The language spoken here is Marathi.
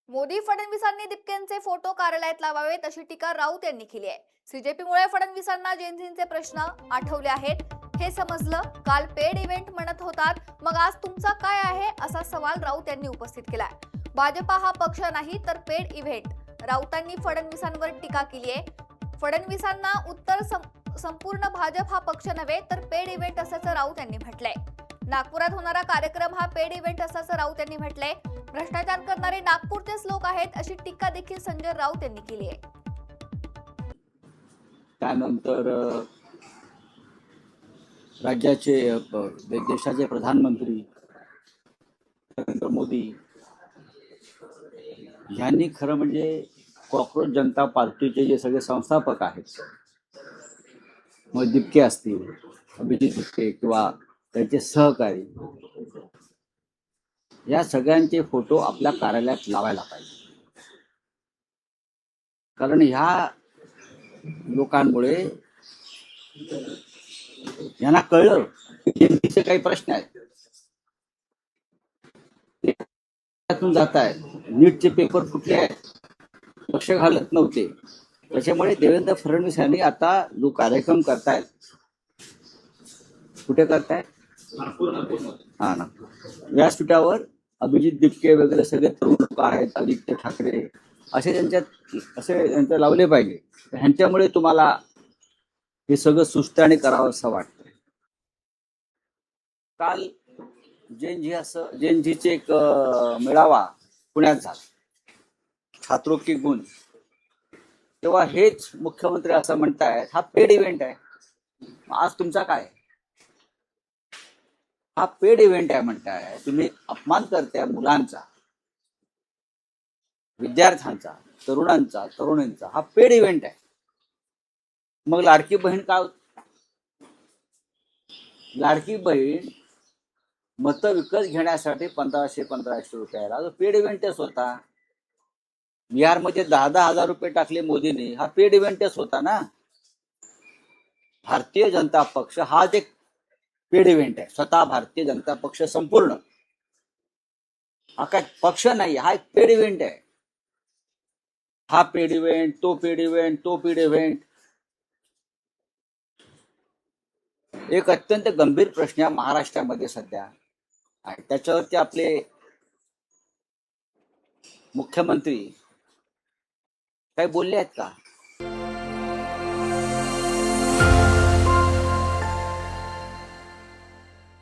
मोदी फडणवीसांनी दिपकेंचे फोटो कार्यालयात लावावेत अशी टीका राऊत यांनी केली आहे। सीजेपीमुळे फडणवीसांना जेनझींचे प्रश्न आठवले आहेत हे समजलं। काल पेड इव्हेंट म्हणत होतात, मग आज तुमचा काय आहे असा सवाल राऊत यांनी उपस्थित केलाय। भाजपा हा पक्ष नाही तर पेड इव्हेंट, राऊतांनी फडणवीसांवर टीका केली आहे। फडणवीसांना उत्तर संपूर्ण भाजप हा पक्ष नव्हे तर पेड इव्हेंट असल्याचं राऊत यांनी म्हटलंय। नागपुरात होणारा कार्यक्रम हा पेड इव्हेंट असल्याचं राऊत यांनी म्हटलंय। भ्रष्टाचार करणारे नागपूरचेच लोक आहेत अशी टीका देखील संजय राऊत यांनी केली आहे। त्यानंतर राज्याचे देशाचे प्रधानमंत्री नरेंद्र मोदी यांनी खरं म्हणजे कॉक्रोच जनता पार्टीचे जे सगळे संस्थापक आहेत, मग दिपके असतील, अभिजित दिपके किंवा त्यांचे सहकारी, या सगळ्यांचे फोटो आपल्या कार्यालयात लावायला पाहिजे। कारण ह्या लोकांमुळे यांना कळलं की जनतेचे काही प्रश्न आहेत, त्यातून जात आहेत। नीटचे पेपर फुटले आहेत, लक्ष घालत नव्हते, त्याच्यामुळे देवेंद्र फडणवीस यांनी आता जो कार्यक्रम करतायत, कुठे करतायत? हा ना, व्यासपीठावर अभिजित दिपके वगैरे सगळे तरुण लोक आहेत, आदित्य ठाकरे असे त्यांच्या लावले पाहिजे। ह्यांच्यामुळे तुम्हाला हे सगळं सुस्ताने करावं असं वाटतं। काल जेनझीचे एक मेळावा पुण्यात झाला, छात्रों की गुण, तेव्हा हेच मुख्यमंत्री असं म्हणतायत हा पेड इव्हेंट आहे। आज तुमचा काय? हा पेड इव्हेंट आहे म्हणताय तुम्ही, अपमान करताय मुलांचा, विद्यार्थ्यांचा, तरुणांचा, तरुणींचा। हा पेड इव्हेंट आहे। मग लाडकी बहीण का? लाडकी बहीण मतं विकत घेण्यासाठी 1500 रुपयाला जो पेड इव्हेंटच होता। बिहारमध्ये 10,000 रुपये टाकले मोदींनी, हा पेड इव्हेंटच होता ना। भारतीय जनता पक्ष हा एक पेड इव्हेंट आहे, स्वतः भारतीय जनता पक्ष संपूर्ण हा काय पक्ष नाही, हा एक पेड इव्हेंट आहे। हा पेड इव्हेंट, तो पेड इव्हेंट, तो पेड इव्हेंट, एक अत्यंत गंभीर प्रश्न आहे महाराष्ट्रामध्ये सध्या। आणि त्याच्यावरती आपले मुख्यमंत्री काही बोलले आहेत का?